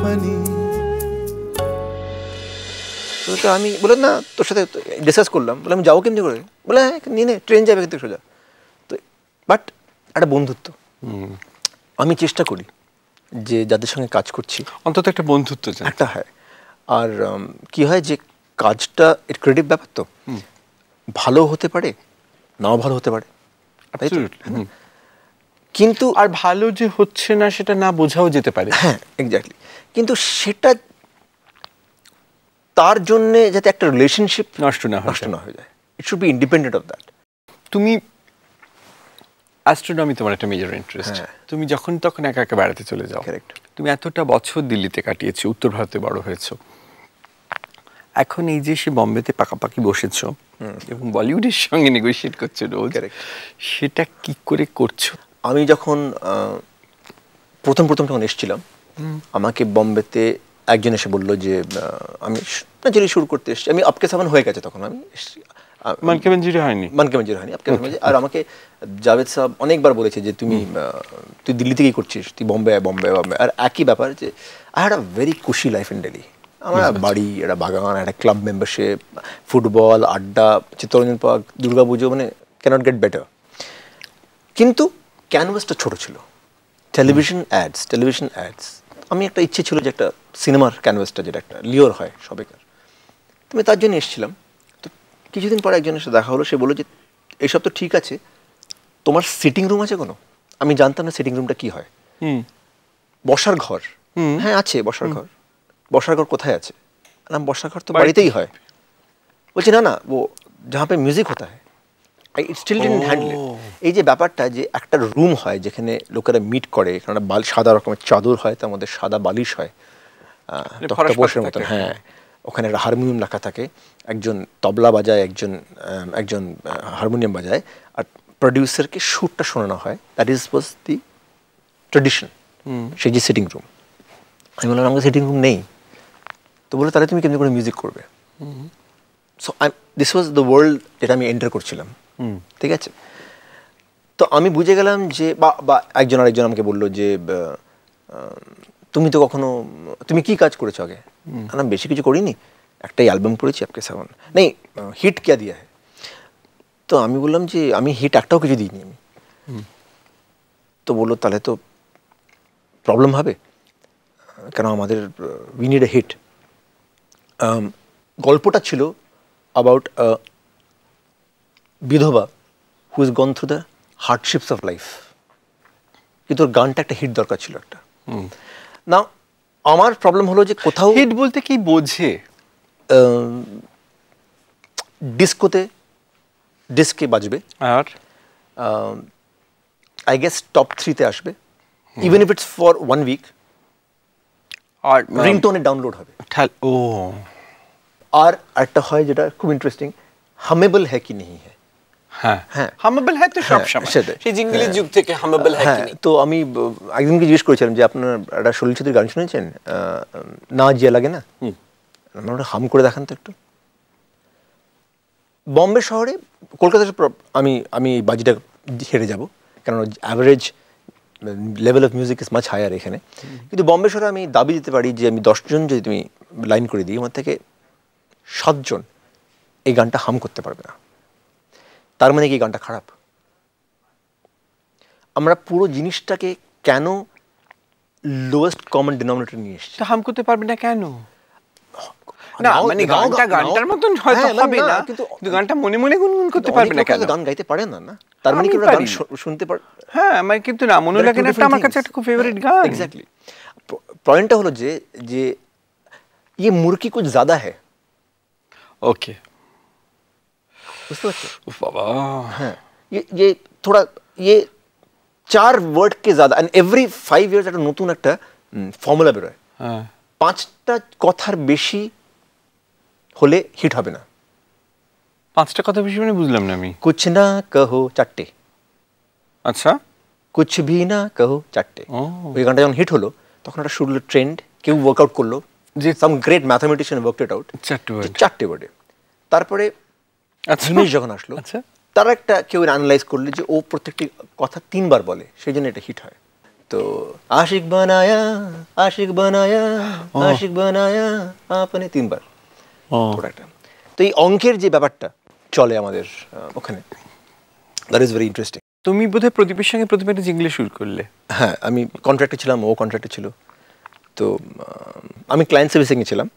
funny. তো আমি বললাম না তোর সাথে ডিসকাস করলাম, বললাম যাবো কেমনি করে, বলে হ্যাঁ নিয়ে নে, ট্রেন যাবে কিন্তু সোজা। তো বাট একটা বন্ধুত্ব, আমি চেষ্টা করি যে যাদের সঙ্গে কাজ করছি অন্তত একটা বন্ধুত্ব একটা হয়। আর কি হয় যে কাজটা এর ক্রেডিট ব্যাপার তো, ভালো হতে পারে নাও ভালো হতে পারে, কিন্তু আর ভালো যে হচ্ছে না সেটা না বোঝাও যেতে পারে। হ্যাঁ এক্স্যাক্টলি, কিন্তু সেটা তার জন্যে যাতে একটা রিলেশনশিপ নষ্ট না হয়ে যায়, it should be independent of that. তুমি অ্যাস্ট্রোনমি তোমার একটা মেজর ইন্টারেস্ট, তুমি যখন তখন একা একা বেড়াতে চলে যাও। কারেক্ট। তুমি এতটা বছর দিল্লিতে কাটিয়েছো, উত্তর ভারতে বড় হয়েছো, এখন এই যে সে বম্বেতে পাকাপাকি বসেছো এবং বলিউডের সঙ্গে নেগোশিয়েট করছো রোজ, সেটা কি করে করছো? আমি যখন প্রথম যখন এসেছিলাম, আমাকে বম্বেতে একজন এসে বললো যে আমি ন্যাচারালি শুরু করতে এসেছি, আমি আপকে সামান হয়ে গেছে তখন, আমি মানকে মঞ্জুরি হয়নি আপকে সামান। আর আমাকে জাভেদ সাহেব অনেকবার বলেছে যে তুই দিল্লি থেকেই করছিস, তুই বম্বে। আর একই ব্যাপার যে আই হ্যাড আ ভেরি কুশি লাইফ ইন দিল্লি। আমার বাড়ি, একটা বাগান, একটা ক্লাব মেম্বারশিপ, ফুটবল, আড্ডা, চিত্তরঞ্জন পার্ক, দুর্গাপুজো, মানে ক্যানট গেট বেটার। কিন্তু ক্যানভাসটা ছোট ছিল, টেলিভিশন অ্যাডস। আমি একটা ইচ্ছে ছিল যে একটা সিনেমার ক্যানভাসটা, যেটা একটা লিওর হয় সবেকার, আমি তার জন্য এসেছিলাম। তো কিছুদিন পরে একজনের সাথে দেখা হলো, সে বললো যে এইসব তো ঠিক আছে, তোমার সিটিং রুম আছে কোনো? আমি জানতাম না সিটিং রুমটা কি হয়। বসার ঘর, হ্যাঁ আছে বসার ঘর। বসার ঘর কোথায় আছে? বসার ঘর তো বাড়িতেই হয়। বলছি না ও যাহা পে মিউজিক হতা হ্যায়, it still didn't handle it. এই যে ব্যাপারটা যে একটা রুম হয় যেখানে লোকেরা মিট করে, এখানে সাদা রকমের চাদর হয়, তার মধ্যে সাদা বালিশ হয়, তক্তপোশের মতন, হ্যাঁ, ওখানে একটা হারমোনিয়াম রাখা থাকে, একজন তবলা বাজায়, একজন হারমোনিয়াম বাজায়, আর প্রডিউসারকে সুরটা শোনানো হয়। That was the tradition. সেই যে সিটিং রুম, আমি বললাম আমাকে সিটিং রুম নেই। তো বলে তাহলে তুমি কেমনি করে মিউজিক করবে? So this was the world যেটা আমি এন্টার করছিলাম, ঠিক আছে? তো আমি বুঝে গেলাম যে বা আরেকজন আমাকে বললো যে তুমি তো তুমি কি কাজ করেছো আগে? আমি বেশি কিছু করিনি, একটাই অ্যালবাম করেছি আপকে সামান, নেই হিট কে দিয়া হ্যায়। তো আমি বললাম যে আমি হিট একটাও কিছু দিইনি আমি। তো বললো তাহলে তো প্রবলেম হবে, কেন আমাদের উই নিড এ হিট। গল্পটা ছিল about a বিধবা who has gone through the hardships of life, কিন্তু ওর গানটা একটা হিট দরকার ছিল একটা। না আমার প্রবলেম হলো যে কোথাও হিট বলতে কি বোঝে? ডিস্কে বাজবে, আর আই গেস টপ 3-তে আসবে, even if it's for 1 week, আর রিংটোনে ডাউনলোড হবে। ও, আর একটা হয় যেটা খুব ইন্টারেস্টিং, হামেবল হ্যায় কি নেই হ্যায়। হ্যাঁ, হামেবল হ্যায় তো সব সময়, সেই জিঙ্গলের যুগ থেকে হামেবল হ্যায় কি নেই। তো আমি একদিনকে জিজ্ঞেস করেছিলাম যে আপনার একটা সলিল চৌধুরীর গান শুনেছেন, না জিয়া লাগে না, আমার ওটা হাম করে দেখান তো একটু। বম্বে শহরে, কলকাতাতে আমি এই বাজিটা হেরে যাব, কারণ average level of music is much higher এখানে। কিন্তু বম্বে শহরে আমি দাবি দিতে পারি যে আমি 10 জন যদি তুমি লাইন করে দিই, আমার থেকে 7 জন এই গানটা হাম করতে পারবে না। তার মানে কি এই গানটা খারাপ? আমরা পুরো জিনিসটাকে কেন লোয়েস্ট কমন ডিনোমিনেটর নিয়ে এসেছি? হাম করতে পারবে না কেন? না মানে গানটার মতন হয়তো হবে না, কিন্তু গানটা মনে মনে গুনগুন করতে পারবে না কেন? গান গাইতে পারে না, তার মানে কি ওরা গান শুনতে পারে? হ্যাঁ, আমার কিন্তু না মনে লাগে না, আমার কাছে একটা খুব ফেভারিট গান। এক্স্যাক্টলি, পয়েন্টটা হলো যে ये मुर्गी कुछ ज्यादा है। ओके, বুঝতে পারছো বাবা? হ্যাঁ, ये थोड़ा ये 4 ওয়ার্ড কে ज्यादा, এন্ড এভরি 5 ইয়ার্স একটা নতুন একটা ফর্মুলা বেরোয়। হ্যাঁ, 5টা কথার বেশি হলে হিট হবে না। 5টা কথা বেশি মানে বুঝলাম না আমি। कुछ ना कहो 4টে, আচ্ছা, कुछ भी ना कहो 4টে। ওই গানটা যখন হিট হলো তখন একটা শুরু হলো ট্রেন্ড, কেউ ওয়ার্কআউট করলো, যে some great mathematician worked it out 4টে ওয়ার্ডে। তারপরে হিমেশ যখন আসলো, তারা একটা কেউ অ্যানালাইজ করলো যে ও প্রত্যেকটি কথা 3 বার বলে, সেই জন্য এটা হিট হয়। তো আশিক বানায়া আশিক বানায়া আশিক বানায়া আপনি 3 বার ওটা একটা। তো এই অঙ্কের যে ব্যাপারটা চলে আমাদের ওখানে, দ্যাট ইজ ভেরি ইন্টারেস্টিং। তুমি বোধহয় প্রদীপের সঙ্গে প্রথমে একটা জিংলে শুরু করলে। হ্যাঁ, আমি কন্ট্রাক্টে ছিলাম, ও কন্ট্রাক্টে ছিল। তো আমি ক্লায়েন্ট সার্ভিসিংয়ে ছিলাম।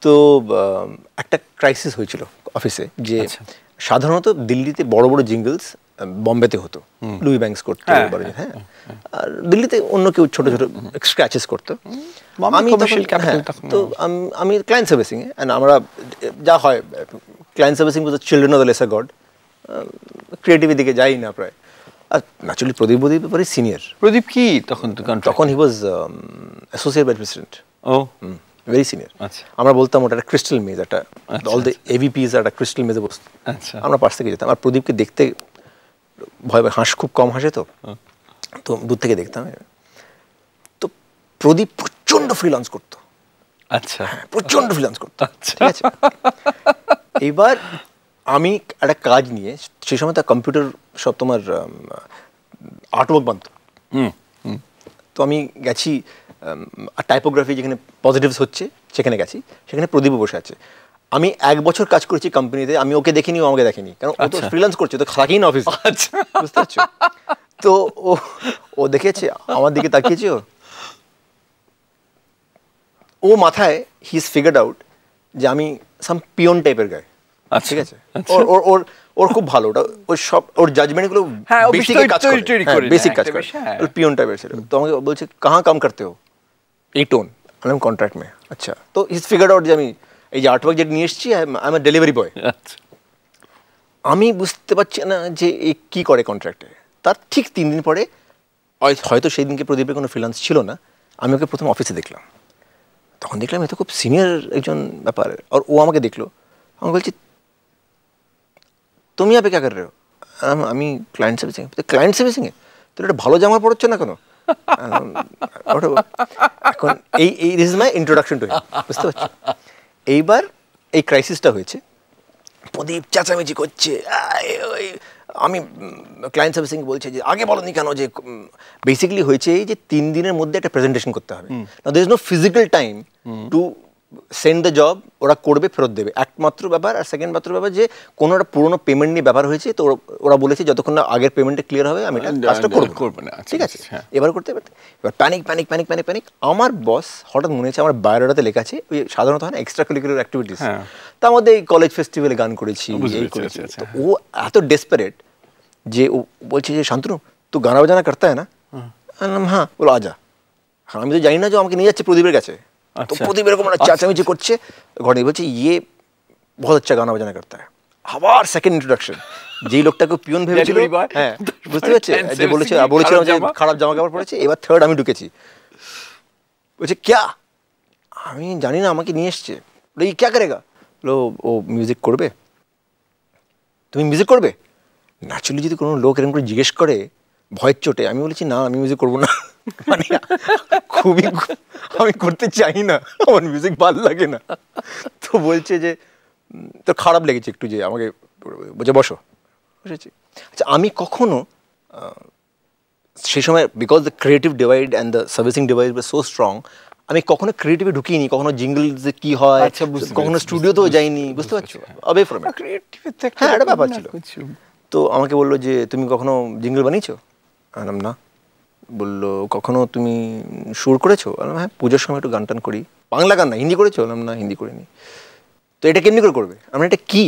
তো একটা ক্রাইসিস হয়েছিল অফিসে, যে সাধারণত দিল্লিতে বড় বড় জিঙ্গলস বম্বেতে হতো, লুই ব্যাংকস করতো, হ্যাঁ, আর দিল্লিতে অন্য কেউ ছোট ছোট স্ক্র্যাচেস করতো। আমি তো আমি ক্লায়েন্ট সার্ভিসিংয়ে, আমরা যা হয় client servicing with children of the lesser god, ক্রিয়েটিভের দিকে যাই না প্রায়। আর ন্যাচুরালি প্রদীপ ব্যাপারে সিনিয়র। প্রদীপ কি তখন he was associate vice president, very senior. আমরা বলতাম ওটা একটা ক্রিস্টাল মেজ, একটা অল দ্য এভিপিস একটা ক্রিস্টাল মেজে বসতো। আমরা পাশ থেকে যেতাম, আর প্রদীপকে দেখতে ভয় খুব কম হাসে, তো দূর থেকে দেখতাম। তো প্রদীপ প্রচন্ড ফ্রিল্যান্স করতো। আচ্ছা, প্রচন্ড ফ্রিল্যান্স করতো, ঠিক আছে। এইবার আমি একটা কাজ নিয়ে, সেই সময় তার কম্পিউটার সব তোমার আর্টওয়ার্ক বানতো। তো আমি গেছি টাইপোগ্রাফি যেখানে পজিটিভস হচ্ছে সেখানে গেছি, সেখানে প্রদীপ বসে আছে। আমি 1 বছর কাজ করেছি কোম্পানিতে, আমি ওকে দেখিনি, ও আমাকে দেখেনি, কারণ ও তো ফ্রিল্যান্স করছে, তো থাকেই না অফিসে, বুঝতে পারছো। তো ও দেখেছে, আমার দিকে তাকিয়েছে, ও মাথায় হি ইজ ফিগার্ড আউট যে আমি সাম পিয়ন টাইপের গায়, ঠিক আছে। ওর খুব ভালো, ওটা ওর সব ওর জাজমেন্টগুলো বেসিক কাজ করে, বেসিক কাজ করে, পিয়ন টাইপের ছিল। তো আমাকে বলছে কাহা কাম করতে হো, এই টোন, আমি কন্ট্রাক্ট মে। আচ্ছা, তো হিজ ফিগার্ড আউট যে আমি এই যে আর্টওয়ার্ক যেটা নিয়ে এসেছি, I M A delivery boy. আমি বুঝতে পারছি না যে এ কী করে কন্ট্রাক্টে। তার ঠিক 3 দিন পরে, হয়তো সেই দিনকে প্রদীপের কোনো ফ্রিল্যান্স ছিল না, আমি ওকে প্রথম অফিসে দেখলাম। তখন দেখলাম এ তো খুব সিনিয়র একজন ব্যাপার। আর ও আমাকে দেখলো, আমাকে বলছি তুমি আপে ক্যা কর রে হো? আমি ক্লায়েন্ট সার্ভিসিংয়ে। তোর একটা ভালো জামা পড়ছে না কেন? এখন এই this is my introduction to him, বুঝতে পারছো। এইবার এই ক্রাইসিসটা হয়েছে, প্রদীপ চেঁচামেচি করছে, আমি ক্লায়েন্ট সার্ভিসিং বলছে যে আগে বলনি কেন, যে বেসিক্যালি হয়েছে এই যে 3 দিনের মধ্যে একটা প্রেজেন্টেশন করতে হবে। Now there is no physical time to send the job, ওরা করবে, ফেরত দেবে, একমাত্র ব্যাপার। আর সেকেন্ড মাত্র ব্যাপার যে কোনো একটা পুরোনো পেমেন্ট নিয়ে ব্যাপার হয়েছে, তো ওরা বলেছে যতক্ষণ না আগের পেমেন্টটা ক্লিয়ার হবে আমি এটা কাজটা করবো না, ঠিক আছে। এবার করতে পারতে, এবার প্যানিক। আমার বস হঠাৎ মনে হচ্ছে, আমার বায়োডাটাতে লেখা আছে ওই সাধারণত হয় না এক্সট্রা কারিকুলার অ্যাক্টিভিটিস, তার মধ্যে এই কলেজ ফেস্টিভ্যালে গান করেছি, এই করেছি। ও এত ডেসপারেট যে ও বলছে যে শান্তনু তো গানা বাজানা করতে হয় না? হ্যাঁ, বলো আজা। হ্যাঁ, আমি তো জানি না যে আমাকে নিয়ে যাচ্ছে প্রদীপের কাছে। তো প্রদীপ এরকম চেঁচামেচি করছে, ঘটনা বলছে ইয়ে বহুত আচ্ছা গানা বাজানা করতে হয়। আবার সেকেন্ড ইন্ট্রোডাকশন, যেই লোকটাকে পিয়ন ভেবেছিল, হ্যাঁ বুঝতে পারছে, যে বলেছিলাম যে খারাপ জামা কাপড় পরেছে। এবার থার্ড আমি ঢুকেছি, বলছে ক্যা? আমি জানি না, আমাকে নিয়ে এসছে। বলে ই ক্যা করেগা? বলো ও মিউজিক করবে। তুমি মিউজিক করবে? ন্যাচুরালি যদি কোনো লোক এরকম করে জিজ্ঞেস করে ভয়ের চোটে, আমি বলেছি না, আমি মিউজিক করবো না। মানে খুবই, আমি করতে চাই না, আমার মিউজিক ভালো লাগে না। তো বলছে যে তোর খারাপ লেগেছে একটু, যে আমাকে বলছে বসো, বসেছি। আচ্ছা, আমি কখনো সেই সময়, because the creative divide and the servicing divide was so strong, আমি কখনো ক্রিয়েটিভে ঢুকিনি, কখনো জিঙ্গল যে কী হয়, কখনো স্টুডিওতেও যাইনি, বুঝতে পারছো, অবে ফ্রম ইট। হ্যাঁ, একটা ব্যাপার ছিল। তো আমাকে বললো যে তুমি কখনো জিঙ্গল বানিয়েছো? আলাম না। বললো কখনো তুমি সুর করেছো? বললাম হ্যাঁ, পুজোর সময় একটু গান টান করি। বাংলা গান না, হিন্দি করেছো? বললাম না, হিন্দি করিনি। তো এটা কেমনি করে করবে? আমরা এটা কি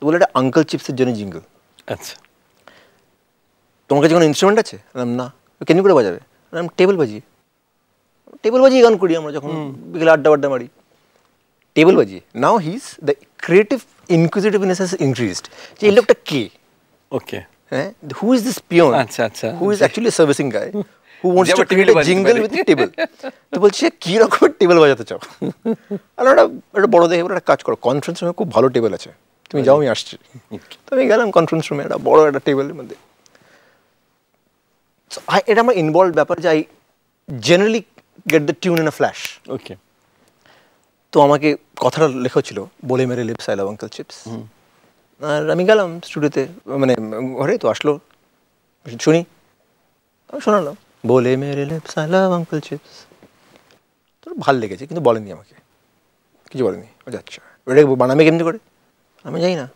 বলে, এটা আঙ্কেল চিপসের জন্য জিঙ্গল। আচ্ছা, তোমার কাছে কোনো ইনস্ট্রুমেন্ট আছে? বললাম না। কেমনি করে বাজাবে? বললাম টেবিল বাজিয়ে গান করি আমরা, যখন বিকেলে আড্ডা মারি, টেবিল বাজিয়ে। Now he is the creative inquisitiveness has increased, যে এই লোকটা কে? ওকে, হ্যাঁ, who is this peon? আচ্ছা, who is actually a servicing guy who wants to create a jingle with a table? তো বলছে কি রকমের টেবিল বাজাতে চাও? আর একটা বড় দেখে একটা কাজ করো, কনফারেন্স রুমে খুব ভালো টেবিল আছে, তুমি যাও, আমি আসছি। তো আমি গেলাম কনফারেন্স রুমে, একটা বড় একটা টেবিলের মধ্যে। এটা আমার ইনভলভ ব্যাপার, যে I generally get the tune in a flash. Okay. তো আমাকে কথাটা লেখা ছিল, বলে মেরে lips I love uncle chips. আর আমি গেলাম স্টুডিওতে, মানে ঘরে, তো আসলো, শুনি, আমি শোনালাম। বলে মেরে lips I love uncle chips. তোর ভাল লেগেছে, কিন্তু বলেনি আমাকে, কিছু বলেনি। ও যাচ্ছে, ওটা বানাবে কেমনি করে আমি জানি না।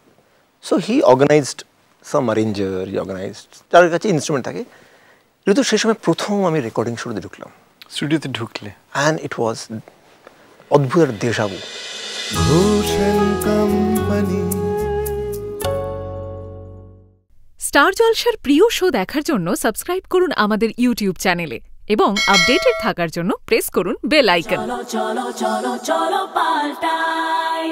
So he organized some arranger, he organized, যার কাছে ইনস্ট্রুমেন্ট থাকে। কিন্তু সেই সময় প্রথম আমি রেকর্ডিং স্টুডিওতে ঢুকলাম। স্টুডিওতে ঢুকলে অ্যান্ড ইট ওয়াজ অদ্ভুত একটা দেশাবু। স্টার জলসার প্রিয় শো দেখার জন্য সাবস্ক্রাইব করুন আমাদের ইউটিউব চ্যানেলে এবং আপডেটেড থাকার জন্য প্রেস করুন বেল আইকন। চলো চলো চলো চলো পাল্টাই।